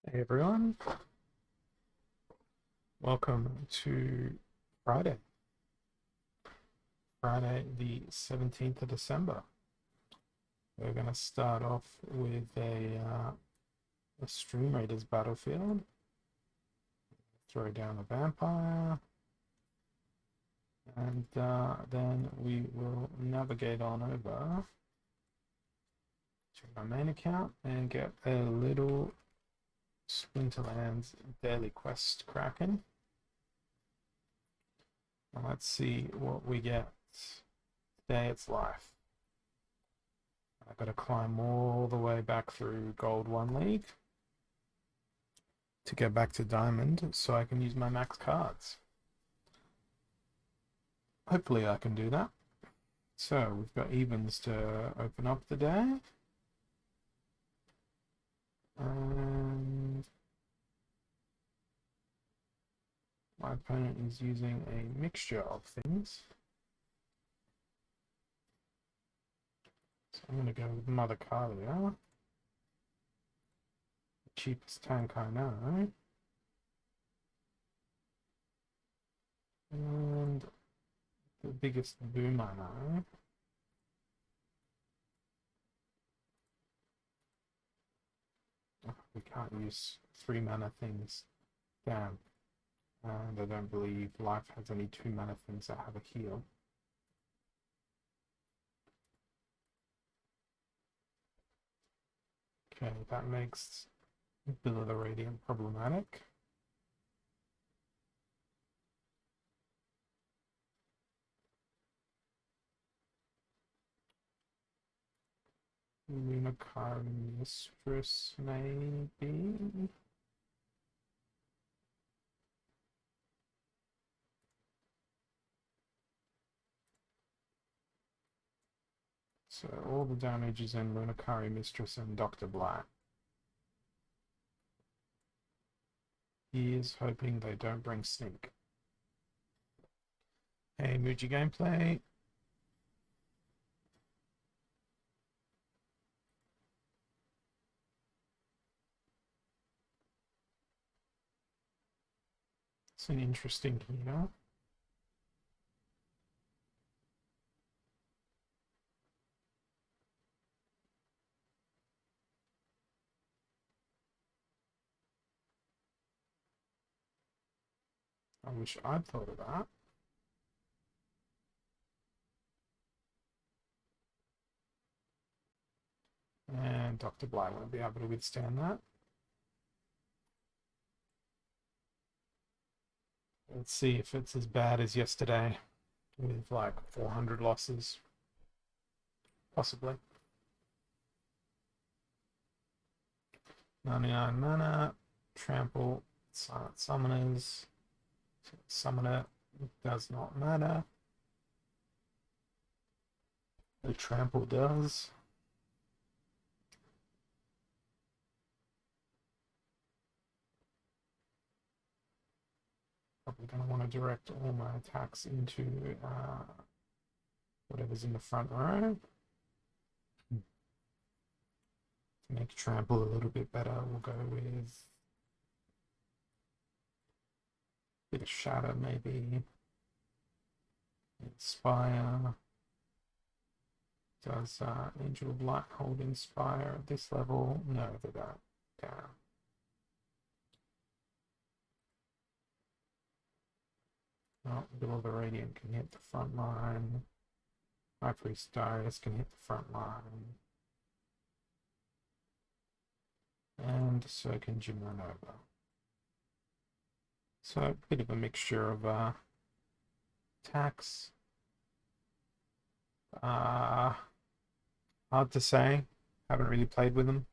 Hey everyone, welcome to Friday, Friday the 17th of December. We're going to start off with a Stream Raiders battlefield, throw down a vampire, and then we will navigate on over to my main account and get a little Splinterlands daily quest cracking. And let's see what we get today. It's life. I've got to climb all the way back through Gold 1 League to get back to Diamond so I can use my max cards. Hopefully I can do that. So we've got evens to open up the day. And my opponent is using a mixture of things. So I'm going to go with Mother Kalia. The cheapest tank I know. And the biggest boom I know. Oh, we can't use 3 mana things. Damn. And I don't believe life has any 2 mana things that have a heal. Okay, that makes Bill of the Radiant problematic. Lunacar Mistress, maybe? So all the damage is in Lunacari Mistress and Dr. Black. He is hoping they don't bring Sneak. Hey, Muji gameplay. It's an interesting healer. I wish I'd thought of that. And Dr. Black won't be able to withstand that. Let's see if it's as bad as yesterday with like 400 losses. Possibly. 99 mana, trample, silent summoners. Summoner does not matter. The trample does. Probably going to want to direct all my attacks into whatever's in the front row. To make trample a little bit better, we'll go with a bit of shatter, maybe. Inspire. Does Angel of Light hold Inspire at this level? No, they don't. Damn. Oh, Bill of the Radiant can hit the front line. High Priest Darius can hit the front line. And so can Jimonova. So a bit of a mixture of attacks. Hard to say. Haven't really played with them.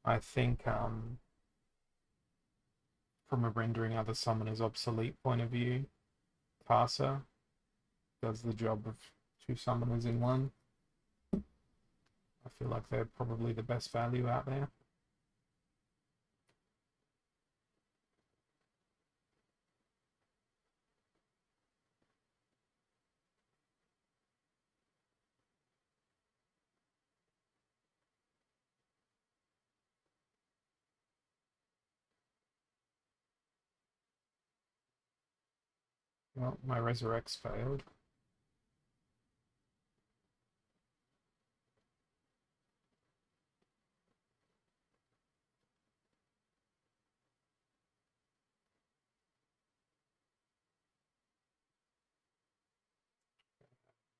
I think from a rendering other summoners obsolete point of view, Tarsa does the job of 2 summoners in one. I feel like they're probably the best value out there. Well, my resurrects failed.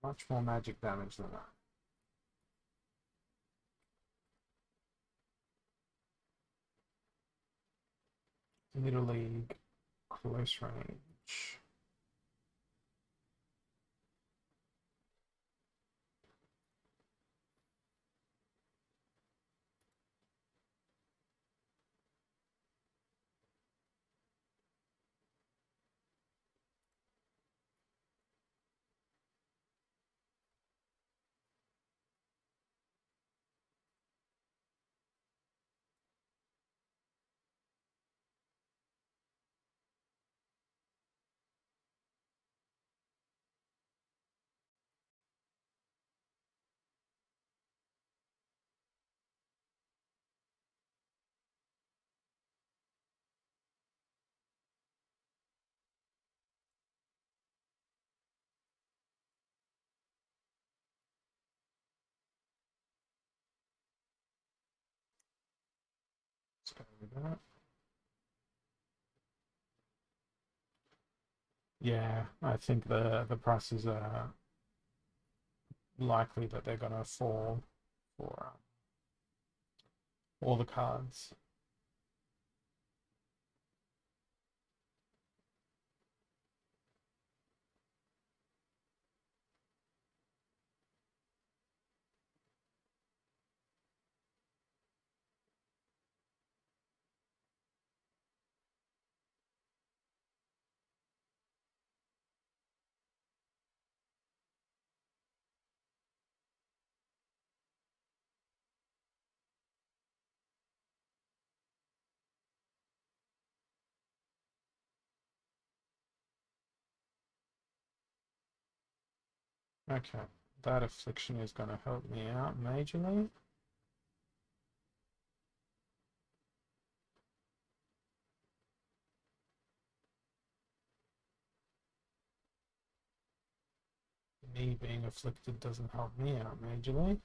Much more magic damage than that. Middle League, close range. Let's go with that. Yeah, I think the prices are likely that they're gonna fall for all the cards. Okay, that affliction is gonna help me out majorly. Me being afflicted doesn't help me out majorly.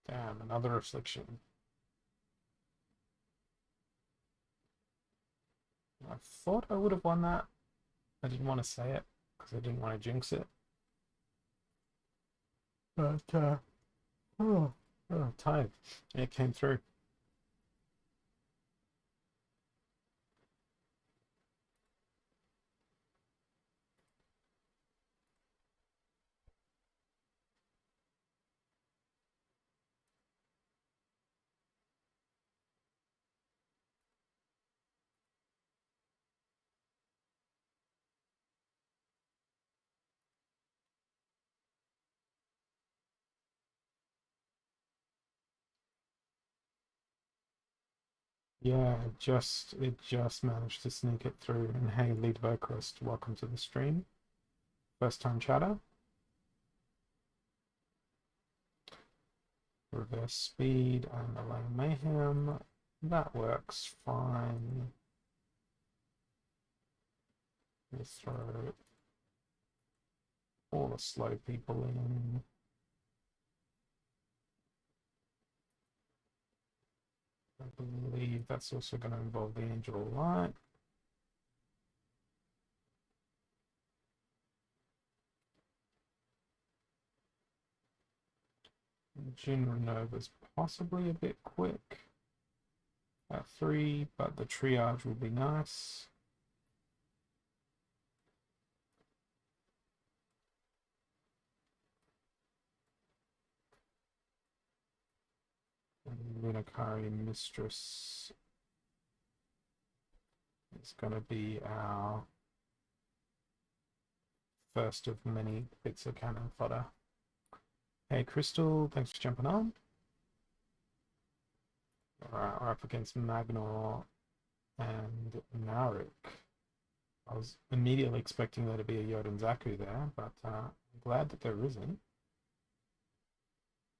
Damn, another affliction. I thought I would have won that. I didn't want to say it because I didn't want to jinx it. But, oh, tired. It came through. Yeah, it just managed to sneak it through. And hey, Lead Vocalist, welcome to the stream. First time chatter. Reverse speed, underlying mayhem. That works fine. Let's throw all the slow people in. I believe that's also going to involve the Angel of Light. Jin Renova's possibly a bit quick at 3, but the triage will be nice. And Lunakari Mistress is going to be our first of many bits of cannon fodder. Hey Crystal, thanks for jumping on. Alright, we're up against Magnor and Naruk. I was immediately expecting there to be a Yod and Zaku there, but I'm glad that there isn't.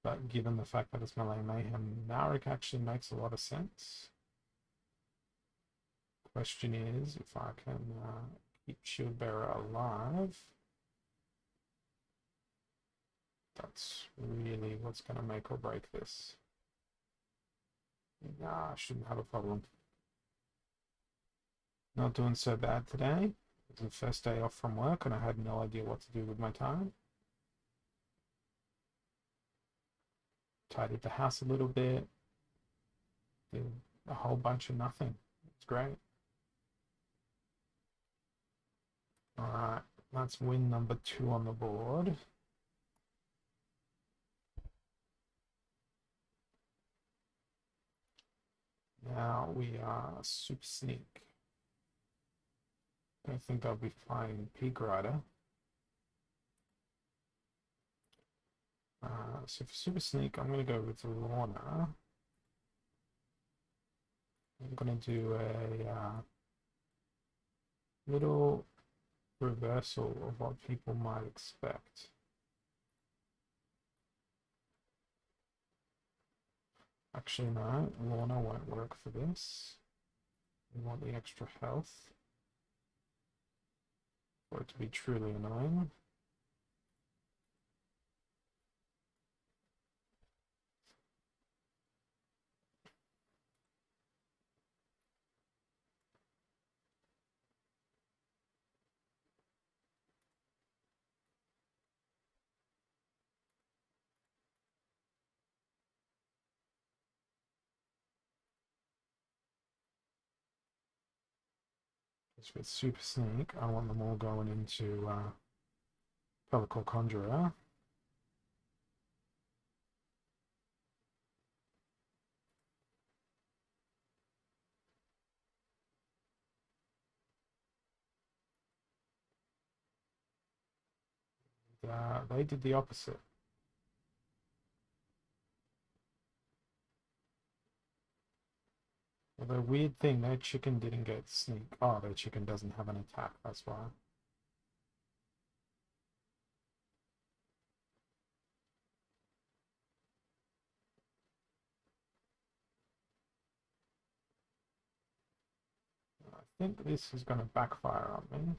But given the fact that it's Melee Mayhem, Narek actually makes a lot of sense. Question is if I can keep Shield Bearer alive. That's really what's going to make or break this. Nah, I shouldn't have a problem. Not doing so bad today. It was the first day off from work and I had no idea what to do with my time. Tidied the house a little bit. Did a whole bunch of nothing. It's great. Alright, that's win number 2 on the board. Now we are Super Sneak. I think I'll be flying Peak Rider. So for Super Sneak, I'm going to go with Lorna. I'm going to do a little reversal of what people might expect. Actually, no, Lorna won't work for this. We want the extra health for it to be truly annoying. With Super Sneak, I want them all going into Pellicle Conjurer. They did the opposite. Well, the weird thing, their chicken didn't get sneak. Oh, their chicken doesn't have an attack, that's why. I think this is going to backfire on me.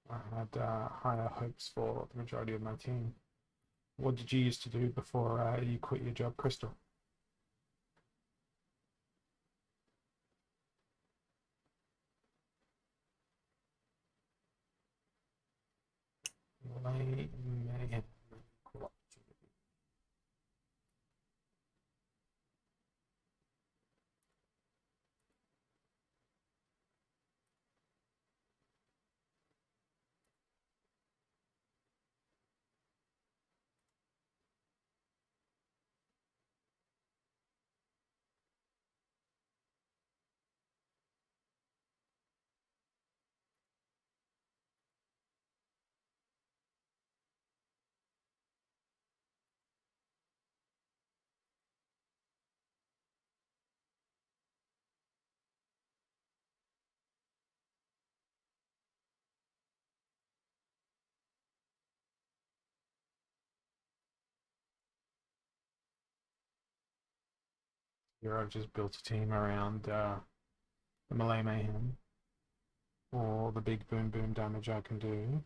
I had higher hopes for the majority of my team. What did you used to do before you quit your job, Crystal? Mayhem. Here I've just built a team around the Melee Mayhem, or the big boom boom damage I can do.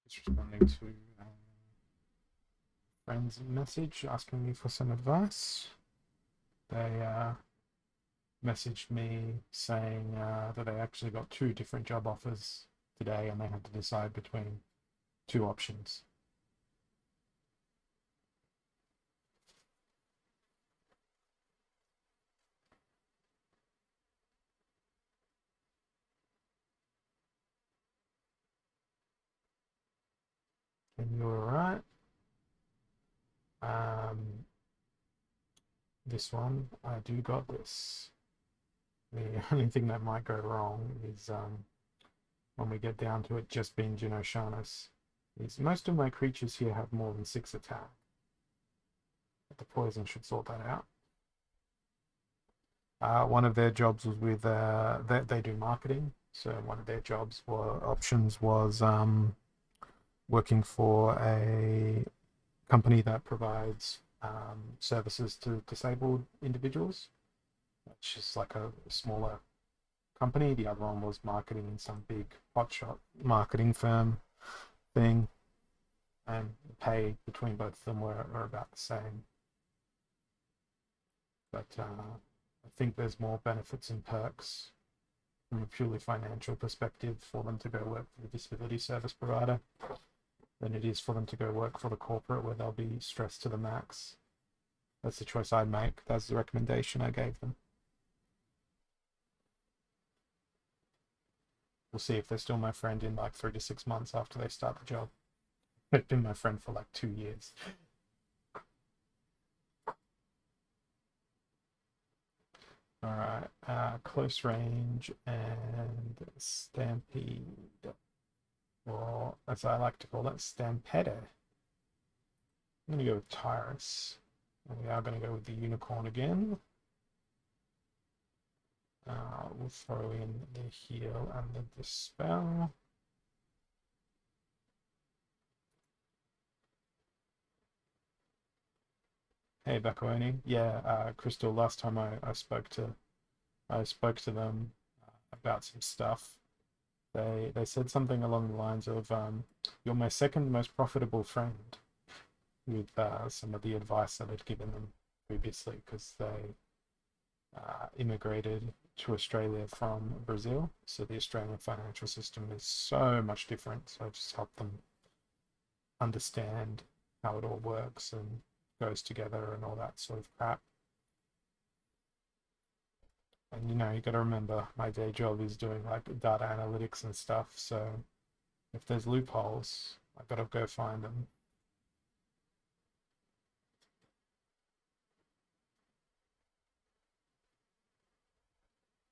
Just responding to friend's message asking me for some advice. They messaged me saying that they actually got two different job offers today and they had to decide between two options. And you're right. This one, I do got this. The only thing that might go wrong is when we get down to it just being Genoshanus, is most of my creatures here have more than 6 attack. But the poison should sort that out. One of their jobs was with, they do marketing. So one of their jobs options was working for a company that provides services to disabled individuals, which is like a smaller company. The other one was marketing in some big hotshot marketing firm thing, and the pay between both of them were about the same. But I think there's more benefits and perks from a purely financial perspective for them to go work for the disability service provider than it is for them to go work for the corporate where they'll be stressed to the max. That's the choice I'd make. That's the recommendation I gave them. We'll see if they're still my friend in like 3 to 6 months after they start the job. They've been my friend for like 2 years. All right, close range and stampede, or as I like to call it, stampede. I'm going to go with Tyrus. And we are going to go with the unicorn again. We'll throw in the heal and the dispel. Hey, Bakoni. Yeah, Crystal. Last time I spoke to them about some stuff. They said something along the lines of, "You're my second most profitable friend," with some of the advice that I'd given them previously, because they immigrated to Australia from Brazil. So the Australian financial system is so much different. So I just helped them understand how it all works and goes together and all that sort of crap. And you got to remember, my day job is doing like data analytics and stuff. So if there's loopholes, I got to go find them.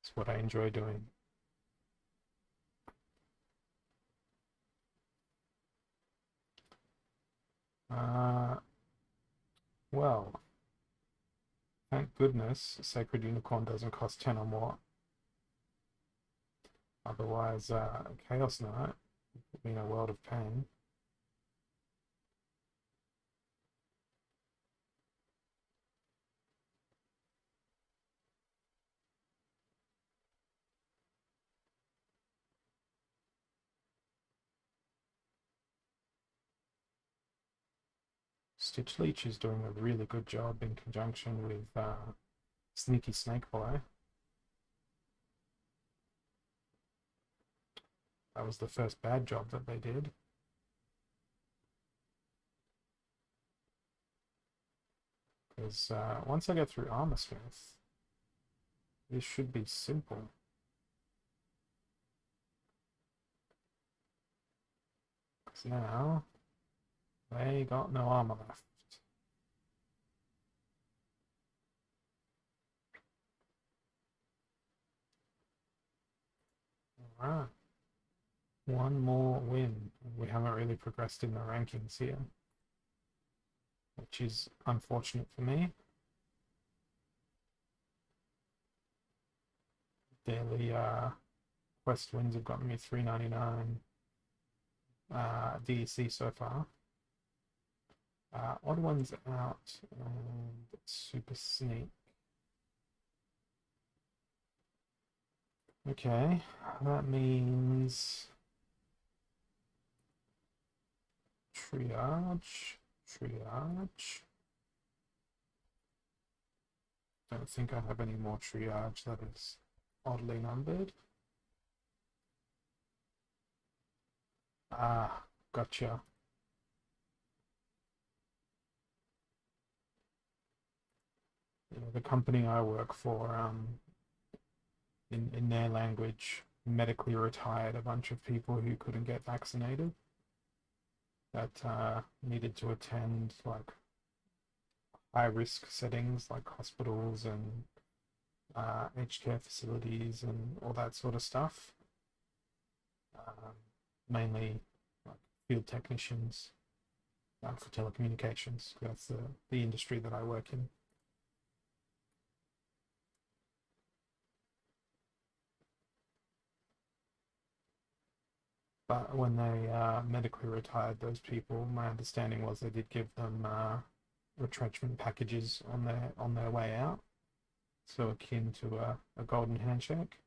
It's what I enjoy doing. Well, thank goodness Sacred Unicorn doesn't cost 10 or more. Otherwise, Chaos Knight would be in a world of pain. Stitch Leech is doing a really good job in conjunction with Sneaky Snakeboy. That was the first bad job that they did. Because once I get through Armorsmith, this should be simple. Because now they got no armor left. Alright. One more win. We haven't really progressed in the rankings here, which is unfortunate for me. Daily quest wins have gotten me 399 DEC so far. Odd ones out and super sneak. Okay, that means Triage. Triage. Don't think I have any more triage that is oddly numbered. Ah, gotcha. Yeah, the company I work for, in their language, medically retired a bunch of people who couldn't get vaccinated that needed to attend like high risk settings like hospitals and aged care facilities and all that sort of stuff. Um, Mainly like field technicians for telecommunications. That's the industry that I work in. But when they medically retired those people, my understanding was they did give them retrenchment packages on their way out, so akin to a golden handshake.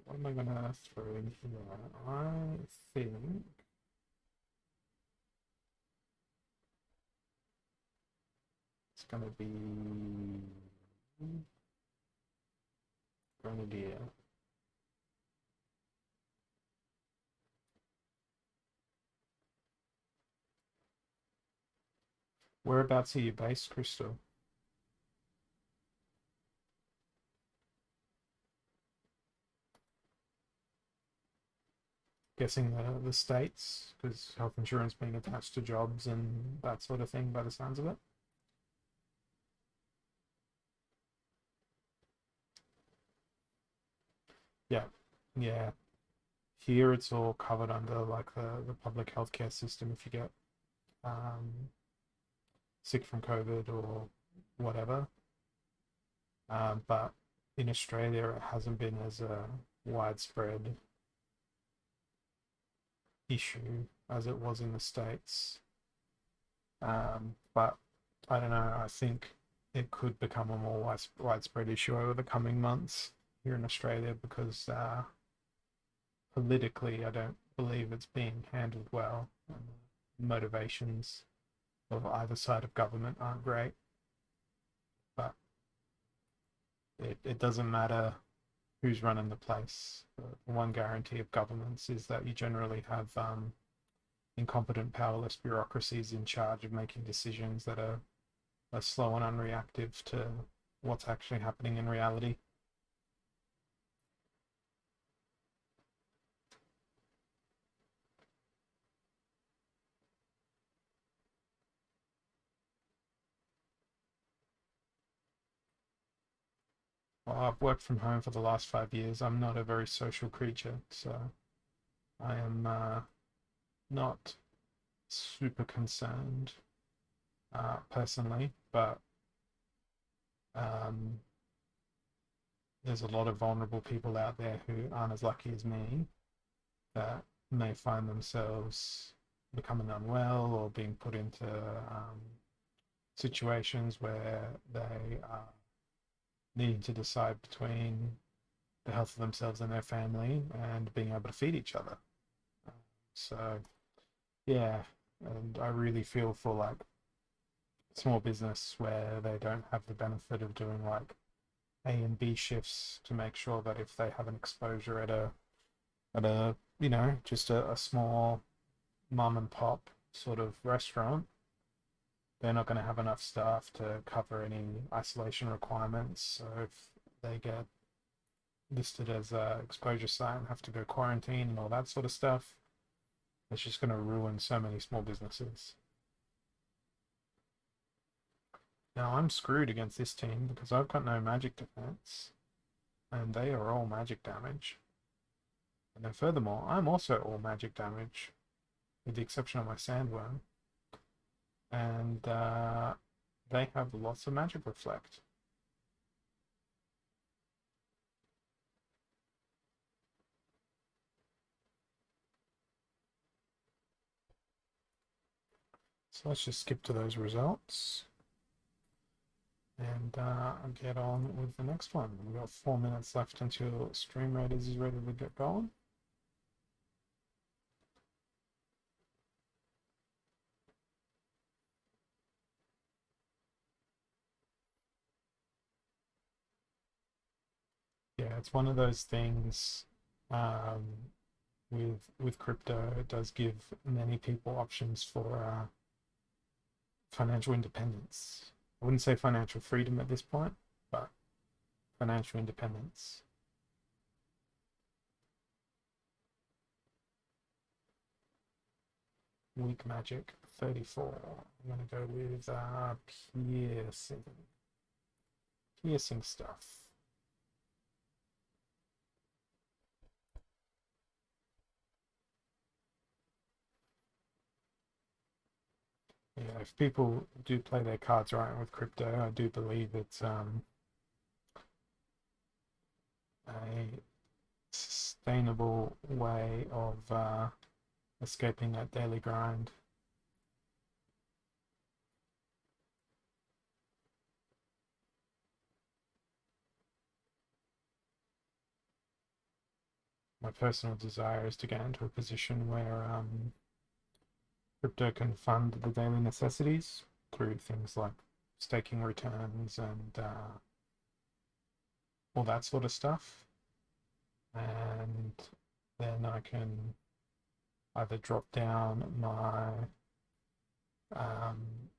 What am I gonna throw in here? I think it's gonna be Grenadier. Whereabouts are you based, Crystal? Guessing the states, because health insurance being attached to jobs and that sort of thing, by the sounds of it. Yeah, yeah. Here it's all covered under like the public healthcare system if you get um, sick from COVID or whatever. But in Australia, it hasn't been as a widespread issue as it was in the States. But I don't know, I think it could become a more widespread issue over the coming months here in Australia because politically, I don't believe it's being handled well. And the motivations of either side of government aren't great, but it doesn't matter who's running the place. The one guarantee of governments is that you generally have incompetent, powerless bureaucracies in charge of making decisions that are slow and unreactive to what's actually happening in reality. Well, I've worked from home for the last 5 years. I'm not a very social creature, so I am not super concerned personally, but um, there's a lot of vulnerable people out there who aren't as lucky as me that may find themselves becoming unwell or being put into situations where they are needing to decide between the health of themselves and their family and being able to feed each other. So, yeah, and I really feel for like small business where they don't have the benefit of doing like A and B shifts to make sure that if they have an exposure at a just a small mum and pop sort of restaurant, they're not going to have enough staff to cover any isolation requirements. So if they get listed as a exposure site and have to go quarantine and all that sort of stuff, it's just going to ruin so many small businesses. Now I'm screwed against this team because I've got no magic defense, and they are all magic damage. And then furthermore, I'm also all magic damage, with the exception of my sandworm, and they have lots of magic reflect. So let's just skip to those results. and get on with the next one. We've got 4 minutes left until Stream Raiders is ready to get going. Yeah, it's one of those things um, with crypto. It does give many people options for financial independence. I wouldn't say financial freedom at this point, but financial independence. Weak magic 34. I'm gonna go with piercing. Piercing stuff. Yeah, if people do play their cards right with crypto, I do believe it's a sustainable way of escaping that daily grind. My personal desire is to get into a position where crypto can fund the daily necessities through things like staking returns and all that sort of stuff. And then I can either drop down my um,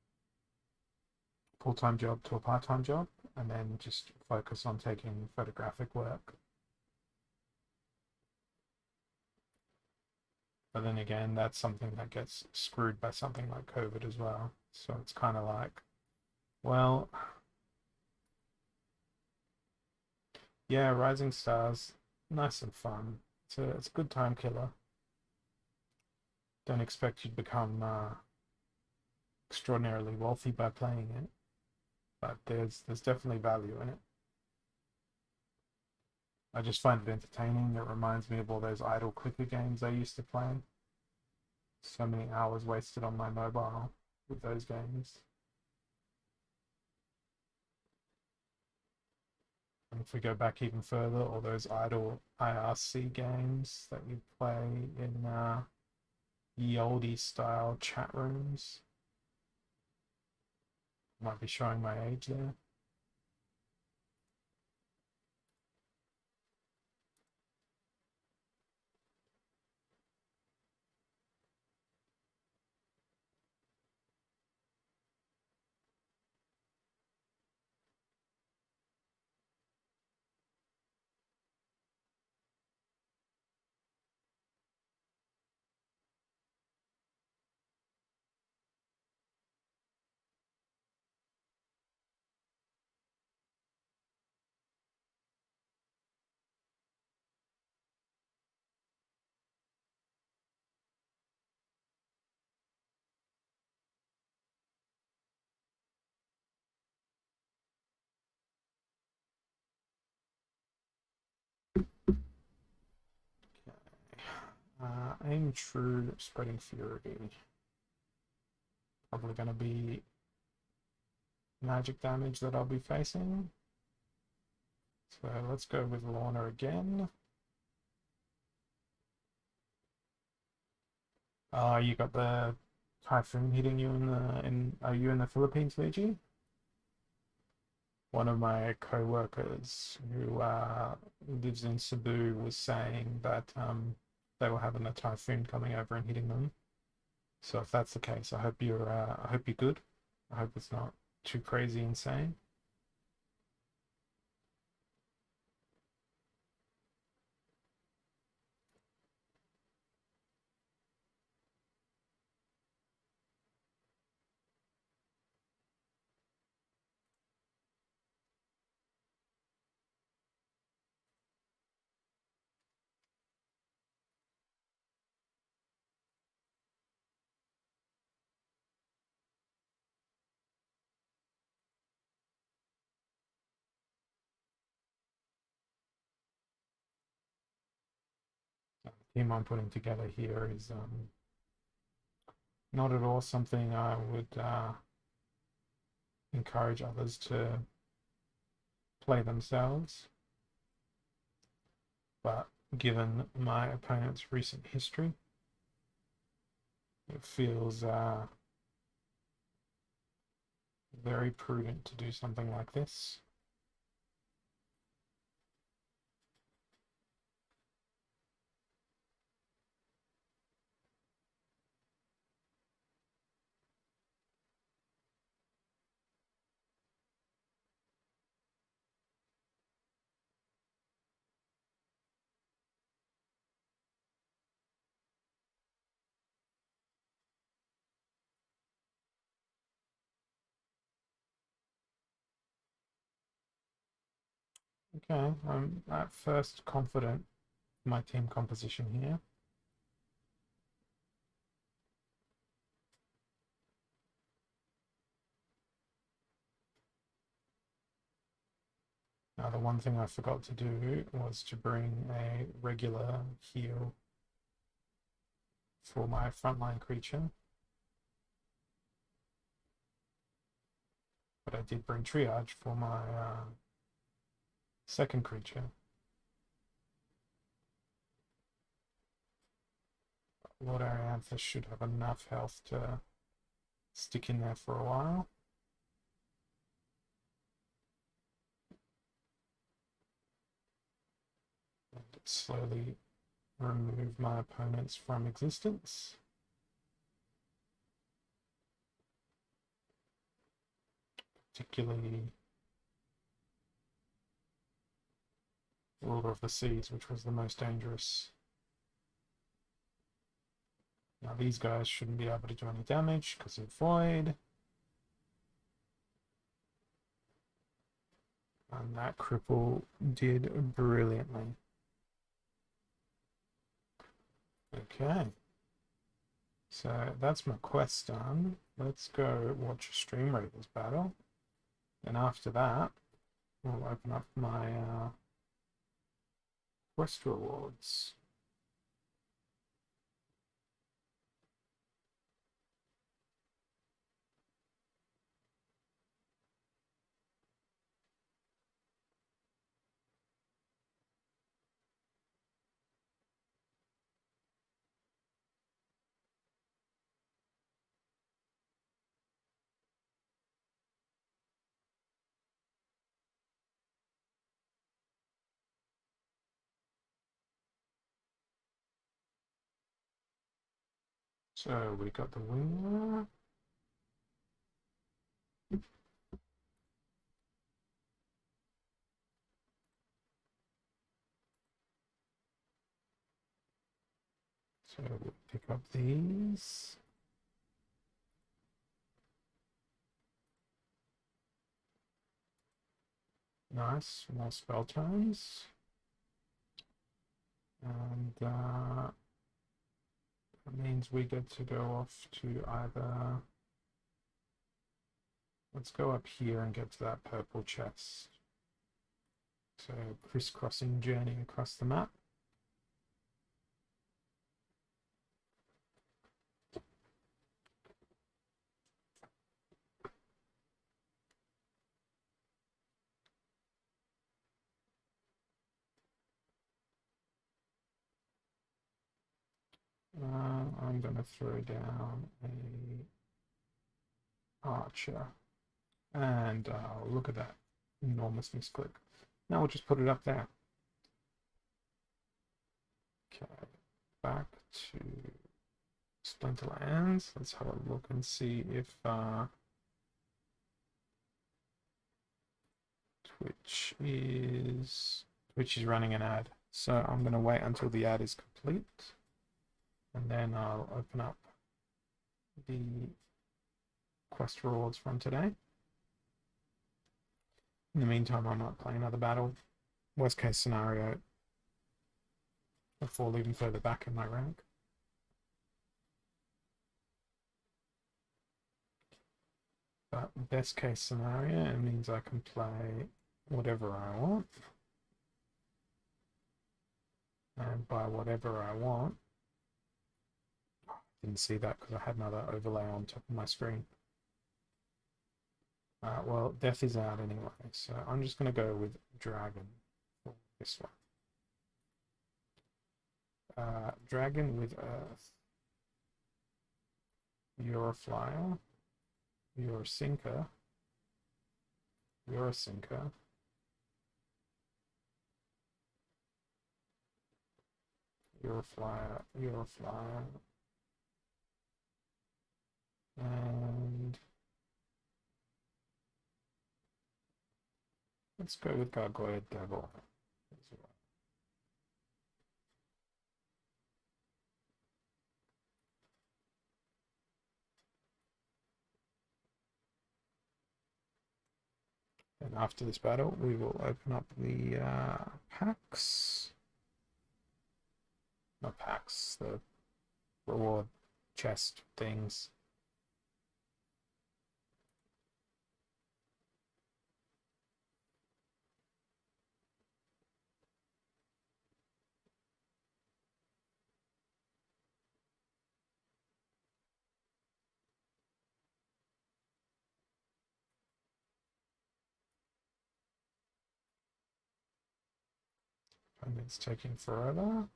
full-time job to a part-time job and then just focus on taking photographic work. But then again, that's something that gets screwed by something like COVID as well. So it's kind of like, well, yeah, Rising Stars, nice and fun. It's a good time killer. Don't expect you to become extraordinarily wealthy by playing it, but there's definitely value in it. I just find it entertaining. It reminds me of all those idle clicker games I used to play. So many hours wasted on my mobile with those games. And if we go back even further, all those idle IRC games that you play in ye olde style chat rooms. Might be showing my age there. Aim true, spreading fury. Probably going to be magic damage that I'll be facing. So let's go with Lorna again. You got the typhoon hitting you are you in the Philippines, VG? One of my co-workers who lives in Cebu was saying that they were having a typhoon coming over and hitting them. So if that's the case, I hope you're good. I hope it's not too crazy insane. The team I'm putting together here is not at all something I would encourage others to play themselves. But given my opponent's recent history, it feels very prudent to do something like this. Okay, I'm at first confident in my team composition here. Now, the one thing I forgot to do was to bring a regular heal for my frontline creature. But I did bring triage for my second creature. Lord Arianthus should have enough health to stick in there for a while. And slowly remove my opponents from existence. Particularly Ruler of the Seas, which was the most dangerous. Now these guys shouldn't be able to do any damage because of Void. And that cripple did brilliantly. Okay. So that's my quest done. Let's go watch a Stream Raiders battle. And after that, we'll open up my quest rewards. So we got the winner. So we'll pick up these. Nice, more spell turns. And that means we get to go off to either... Let's go up here and get to that purple chest. So crisscrossing journey across the map. I'm going to throw down a archer. And look at that enormous misclick. Now we'll just put it up there. Okay, back to Splinterlands. Let's have a look and see if Twitch is running an ad. So I'm going to wait until the ad is complete, and then I'll open up the quest rewards from today. In the meantime, I might play another battle. Worst case scenario, I fall even further back in my rank. But best case scenario, it means I can play whatever I want. And by whatever I want, didn't see that because I had another overlay on top of my screen. Well, death is out anyway, so I'm just going to go with dragon for this one. Dragon with earth. You're a flyer. You're a sinker. You're a sinker. You're a flyer. You're a flyer. And let's go with Gargoyle Devil as well. And after this battle, we will open up the packs. Not packs, the reward chest things. And it's taking forever.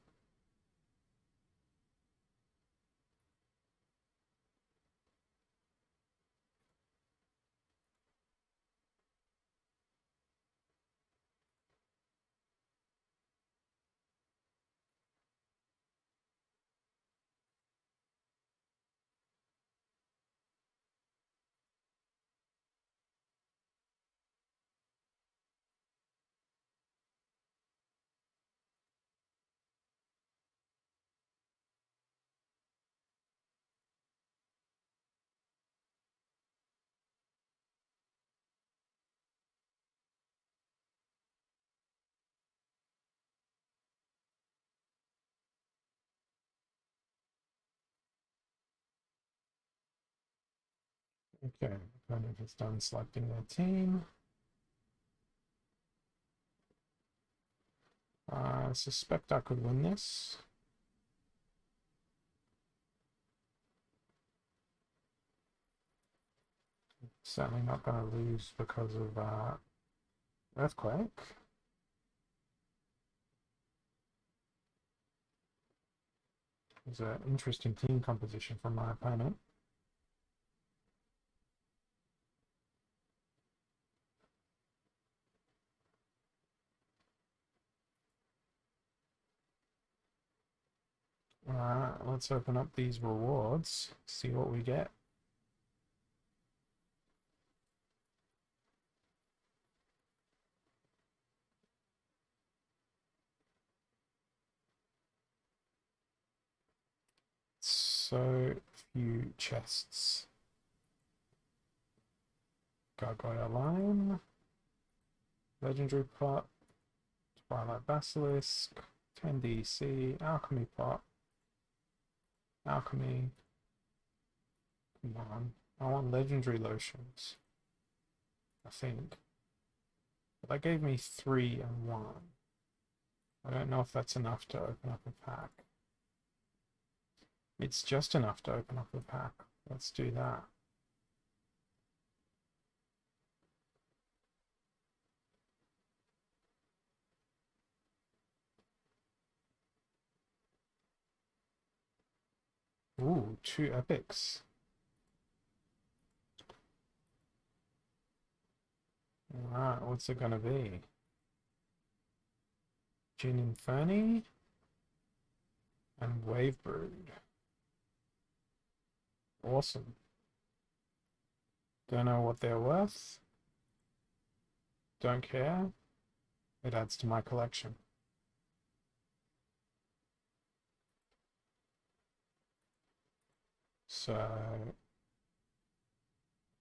Okay, opponent has done selecting their team. I suspect I could win this. Certainly not going to lose because of Earthquake. It's an interesting team composition from my opponent. Alright, let's open up these rewards, see what we get. So few chests. Gargoyle Lion, Legendary Pot, Twilight Basilisk, 10 DC, Alchemy Pot, Alchemy. Come on, I want Legendary Lotions, I think. But that gave me 3 and 1. I don't know if that's enough to open up a pack. It's just enough to open up a pack. Let's do that. Ooh, 2 epics. Alright, what's it gonna be? Gin Inferni and Wave Brood. Awesome. Don't know what they're worth. Don't care. It adds to my collection. So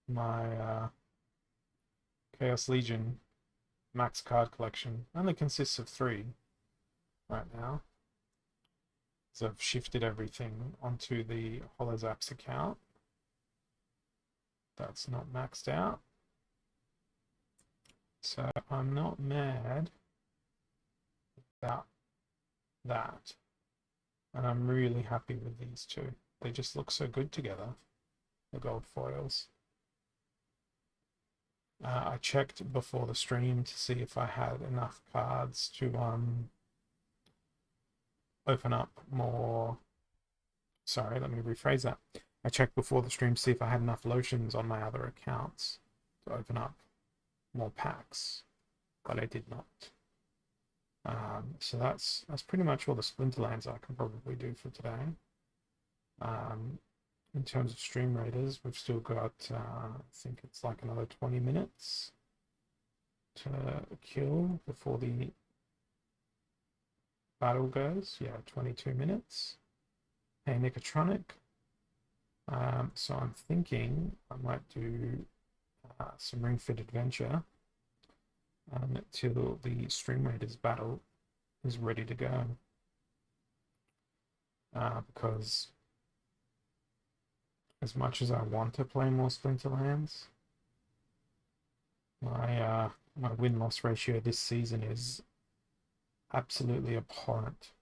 my Chaos Legion max card collection only consists of 3 right now. So I've shifted everything onto the Holozaps account. That's not maxed out. So I'm not mad about that. And I'm really happy with these 2. They just look so good together, the gold foils. I checked before the stream to see if I had enough cards to open up more. Sorry, let me rephrase that. I checked before the stream to see if I had enough lotions on my other accounts to open up more packs, but I did not. So that's pretty much all the Splinterlands I can probably do for today. In terms of stream raiders, we've still got, I think it's like another 20 minutes to kill before the battle goes. Yeah, 22 minutes. Hey, Nicotronic. So I'm thinking I might do some Ring Fit Adventure until the Stream Raiders battle is ready to go. Because as much as I want to play more Splinterlands, my win-loss ratio this season is absolutely abhorrent.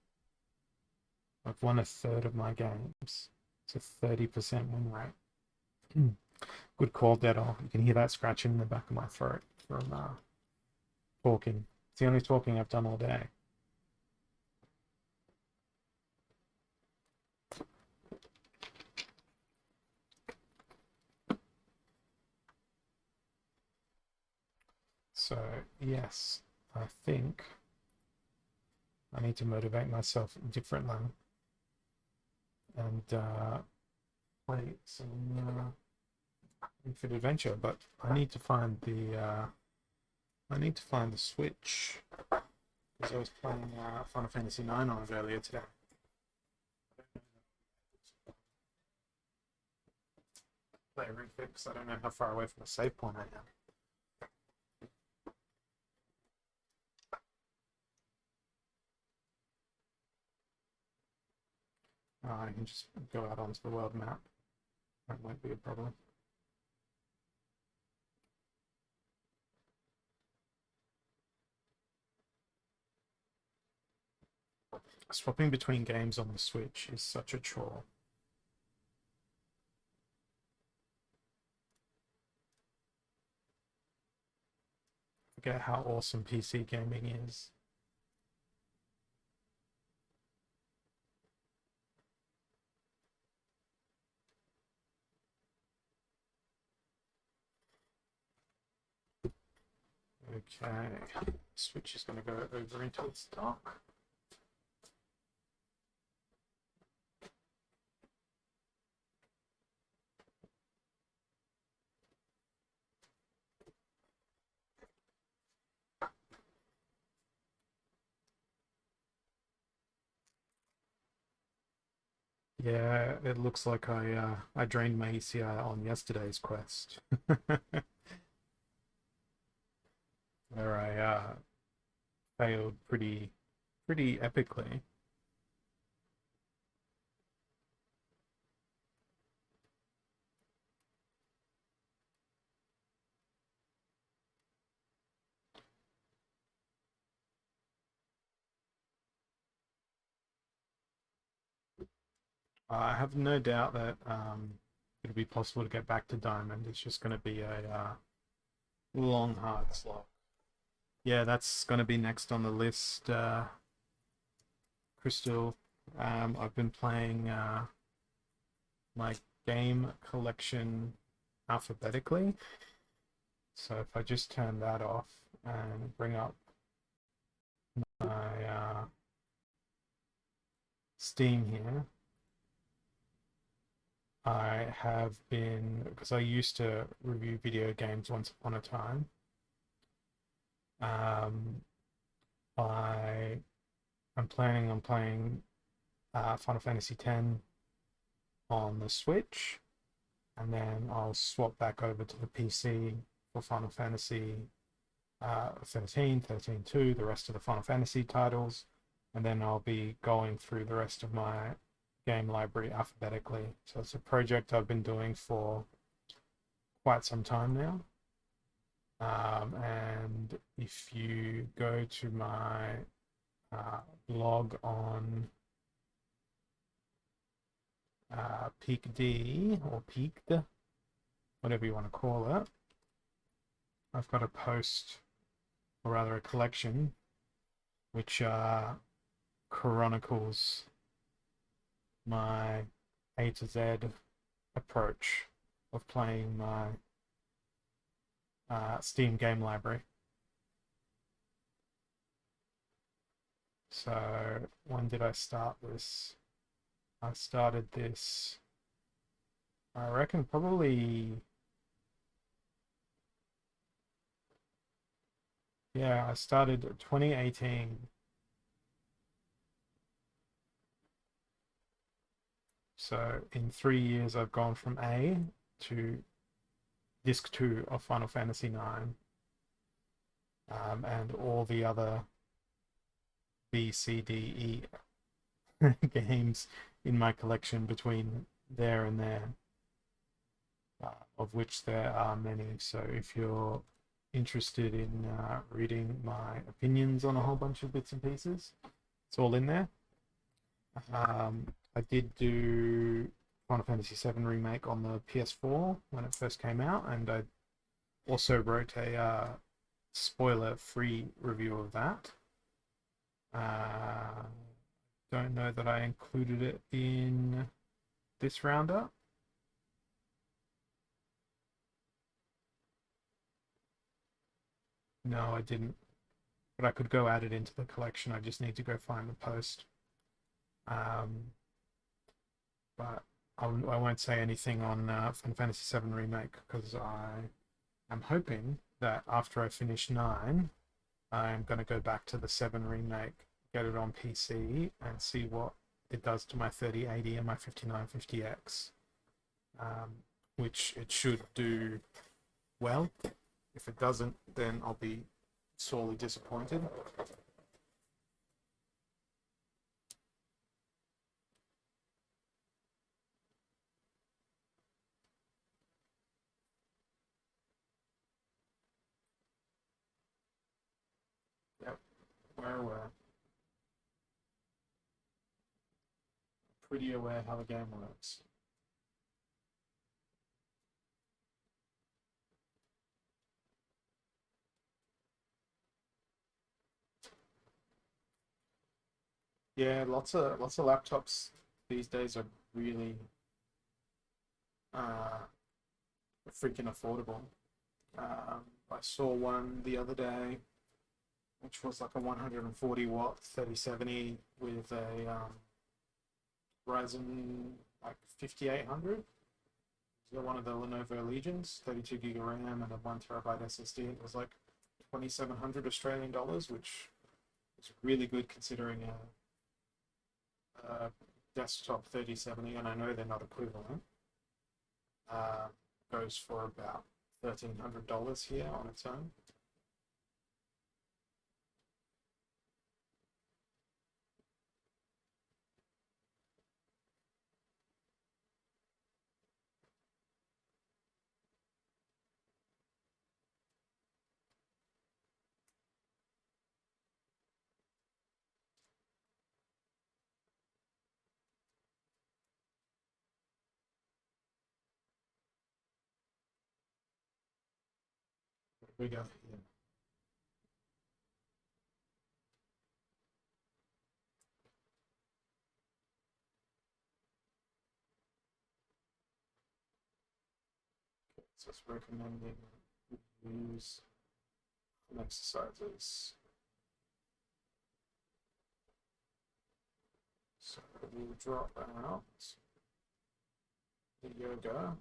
I've won a third of my games. It's a 30% win rate. Good call, Deadall. You can hear that scratching in the back of my throat from talking. It's the only talking I've done all day. So, yes, I think I need to motivate myself differently and play some Infinite Adventure, but I need to find the Switch because I was playing Final Fantasy 9 on it earlier today. Play a refix. I don't know how far away from the save point I am. I can just go out onto the world map. That won't be a problem. Swapping between games on the Switch is such a chore. Forget how awesome PC gaming is. Okay, Switch is going to go over into its dock. Yeah, it looks like I drained my ECI on yesterday's quest, where I failed pretty epically. I have no doubt that it'll be possible to get back to Diamond. It's just going to be a long, hard slog. Yeah, that's going to be next on the list. Crystal, I've been playing my game collection alphabetically. So if I just turn that off and bring up my Steam here, I have been, because I used to review video games once upon a time. I'm planning on playing Final Fantasy X on the Switch, and then I'll swap back over to the PC for Final Fantasy 13, 13-2, the rest of the Final Fantasy titles, and then I'll be going through the rest of my game library alphabetically. So it's a project I've been doing for quite some time now. And if you go to my blog on Peakd or Peaked, whatever you want to call it, I've got a post, or rather a collection, which chronicles my A to Z approach of playing my Steam game library. So when did I start this? I started this, I reckon probably, yeah, I started 2018. So in 3 years, I've gone from A to Disc 2 of Final Fantasy IX, and all the other B, C, D, E games in my collection between there and there, of which there are many. So if you're interested in reading my opinions on a whole bunch of bits and pieces, it's all in there. I did do Final Fantasy VII Remake on the PS4 when it first came out, and I also wrote a spoiler-free review of that. Uh, don't know that I included it in this roundup. No, I didn't. But I could go add it into the collection. I just need to go find the post. Um, but I won't say anything on Final Fantasy VII Remake because I'm hoping that after I finish 9, I'm going to go back to the 7 Remake, get it on PC, and see what it does to my 3080 and my 5950X, which it should do well. If it doesn't, then I'll be sorely disappointed. Yep, we're aware. Pretty aware how the game works. Yeah, lots of laptops these days are really uh, freaking affordable. I saw one the other day, which was like a 140 watt 3070 with a Ryzen like 5800. So one of the Lenovo Legions, 32 gig of RAM and a 1 TB SSD. It was like 2,700 Australian dollars, which is really good considering a desktop 3070, and I know they're not equivalent. Uh, Goes for about $1,300 here on its own. We go. Yeah. So it's recommending use exercises. So we'll drop out the yoga.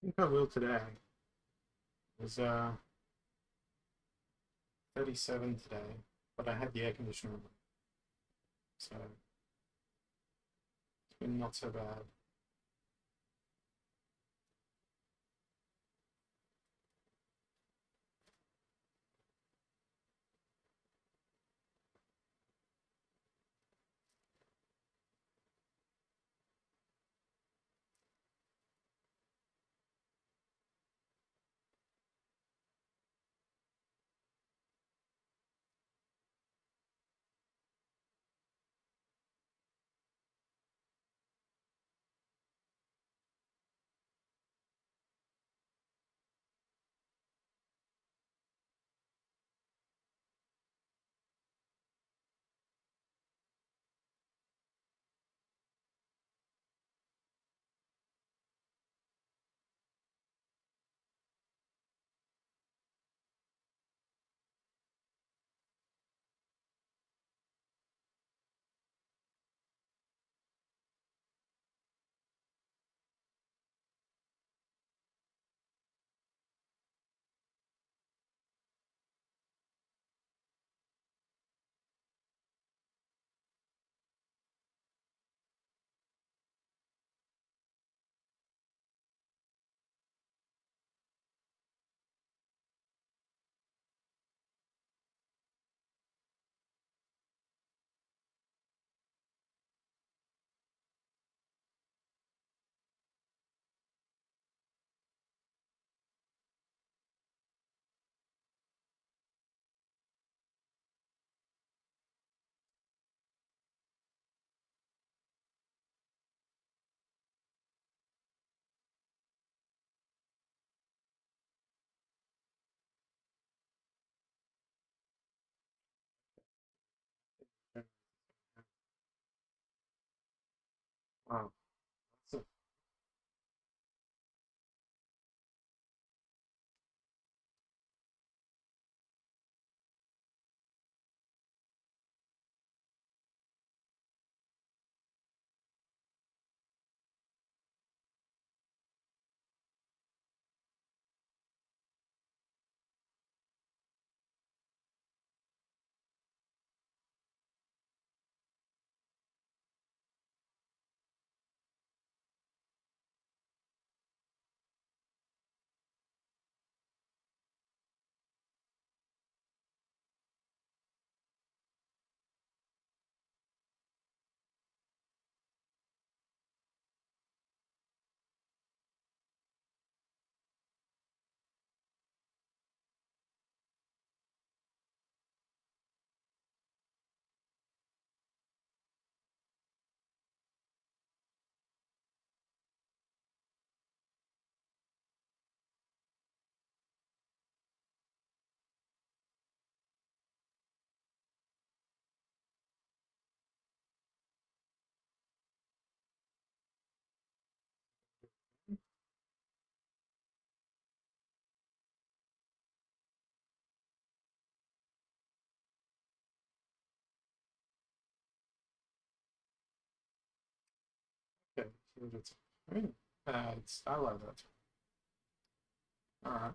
think I will today. It was 37 today, but I had the air conditioner on, so it's been not so bad. Wow. So, okay, so that's great. I love that. All right.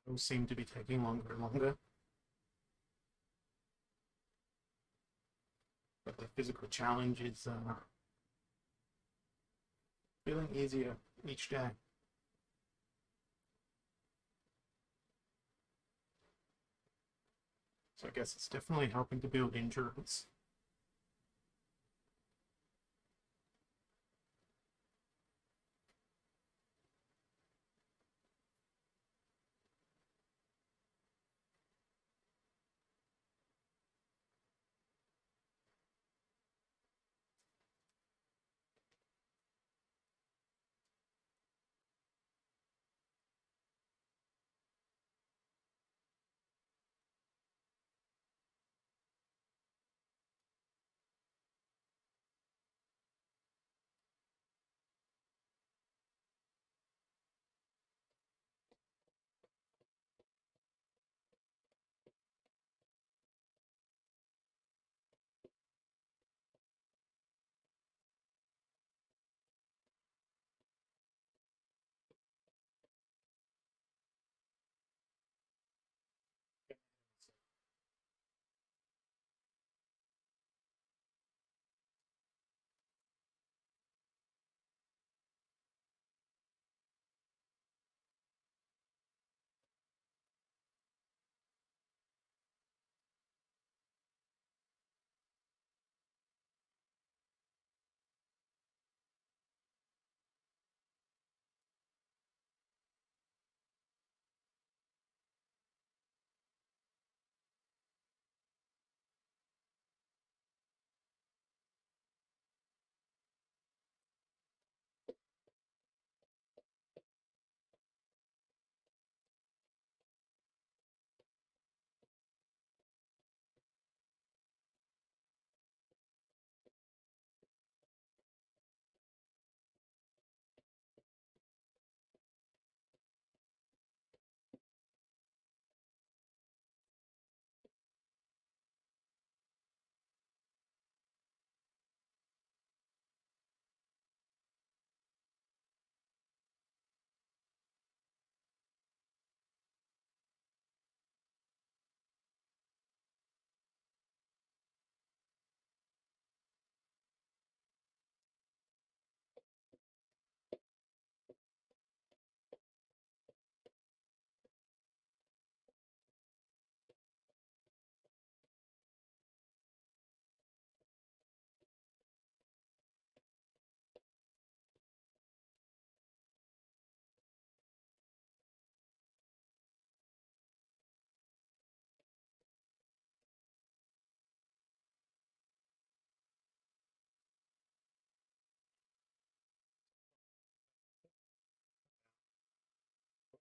Those seem to be taking longer and longer. But the physical challenge is feeling easier each day. So I guess it's definitely helping to build endurance.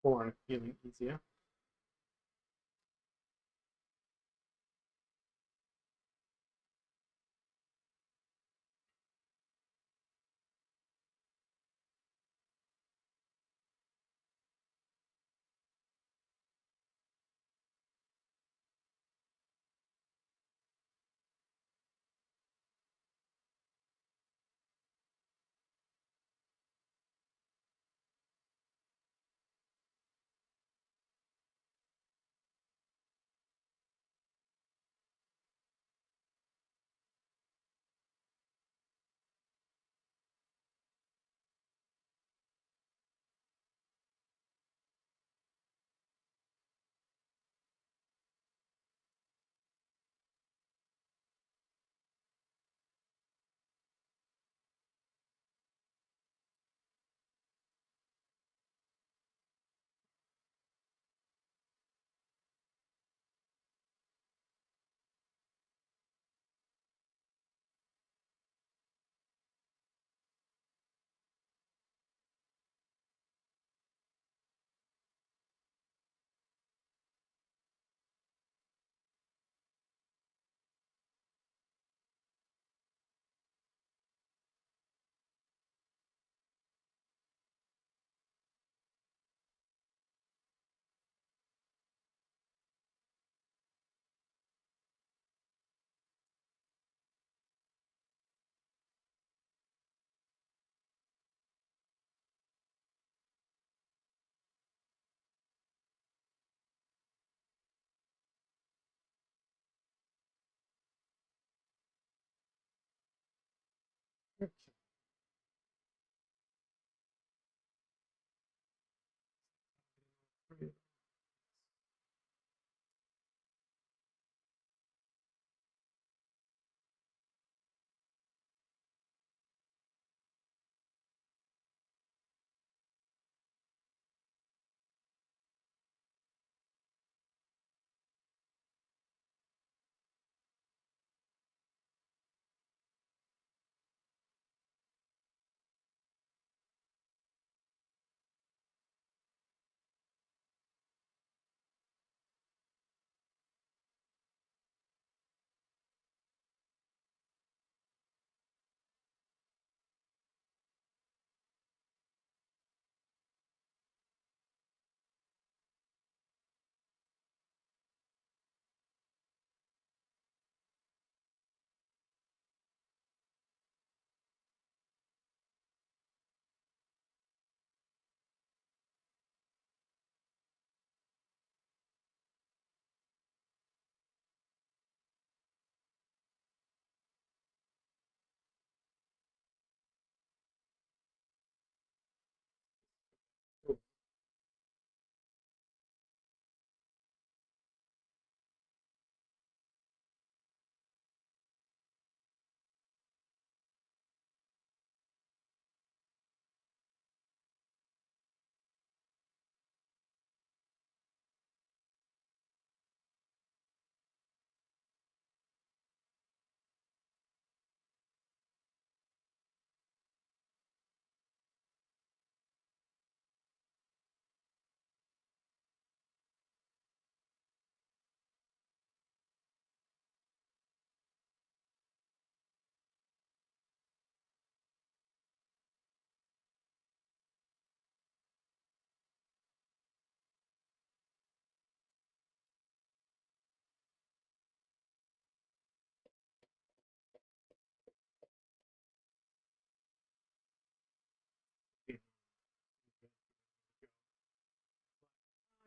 Or feeling easier. Okay.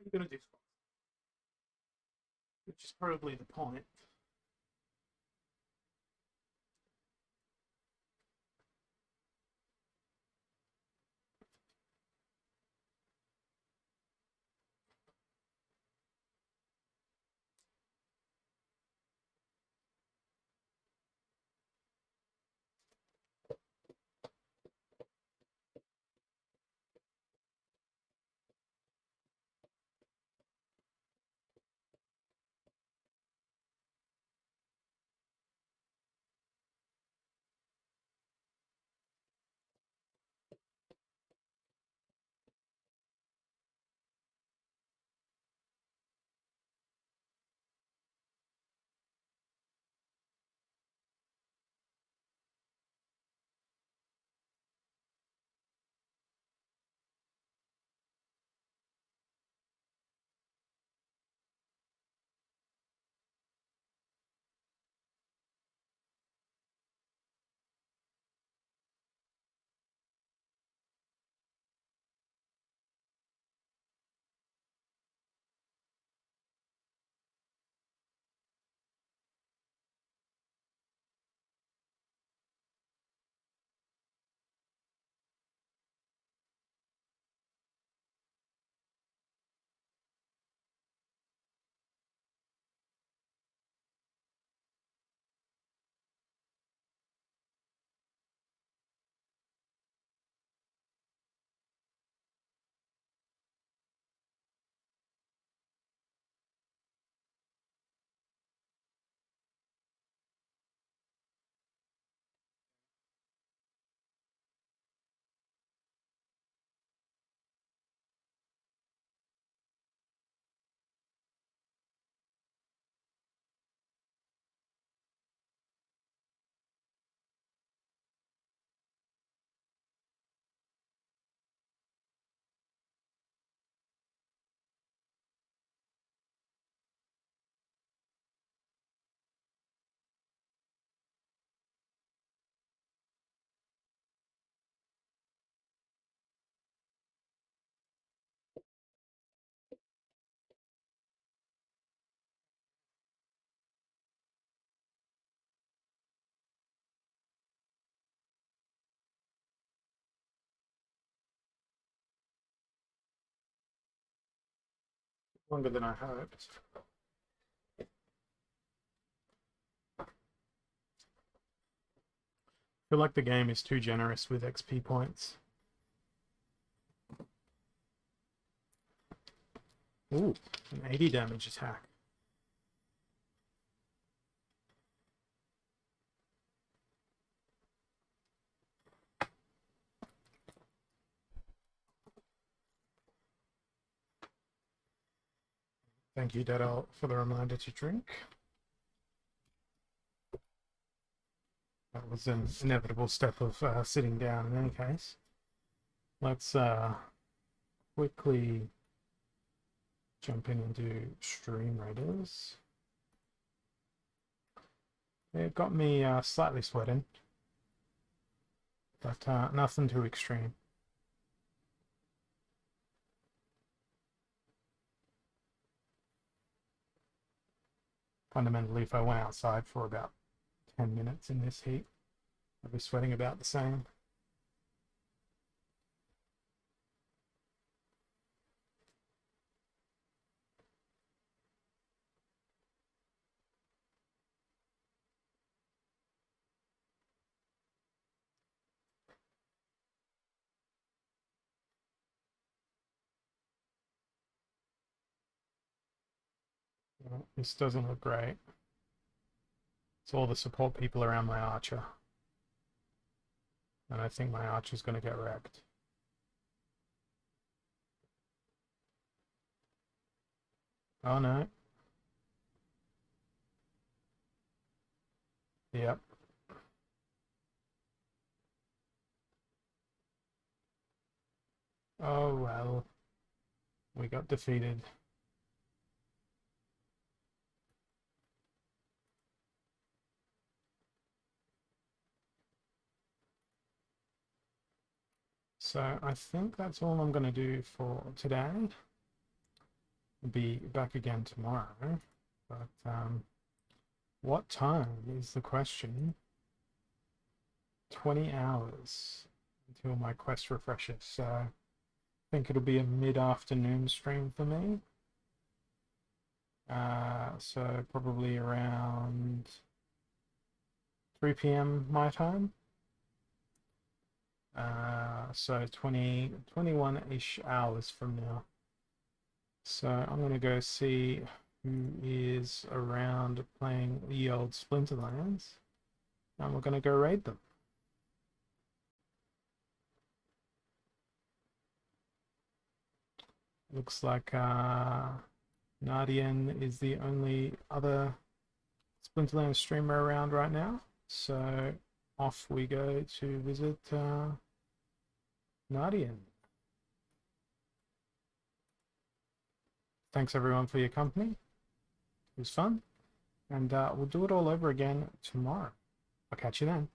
You're going to do spots, which is probably the point. Longer than I hoped. I feel like the game is too generous with XP points. Ooh, an 80 damage attack. Thank you, Deadalt, for the reminder to drink. That was an inevitable step of sitting down in any case. Let's quickly jump in and do Stream Raiders. It got me slightly sweating, but nothing too extreme. Fundamentally, if I went outside for about 10 minutes in this heat, I'd be sweating about the same. This doesn't look great. It's all the support people around my archer. And I think my archer's going to get wrecked. Oh no. Yep. Oh well. We got defeated. So I think that's all I'm going to do for today. I'll be back again tomorrow. But what time is the question? 20 hours until my quest refreshes. So I think it'll be a mid-afternoon stream for me. So probably around 3 p.m. my time. So 21-ish hours from now. So I'm going to go see who is around playing the old Splinterlands. And we're going to go raid them. Looks like Nardian is the only other Splinterlands streamer around right now. So off we go to visit Nardian. Thanks everyone for your company. It was fun. And we'll do it all over again tomorrow. I'll catch you then.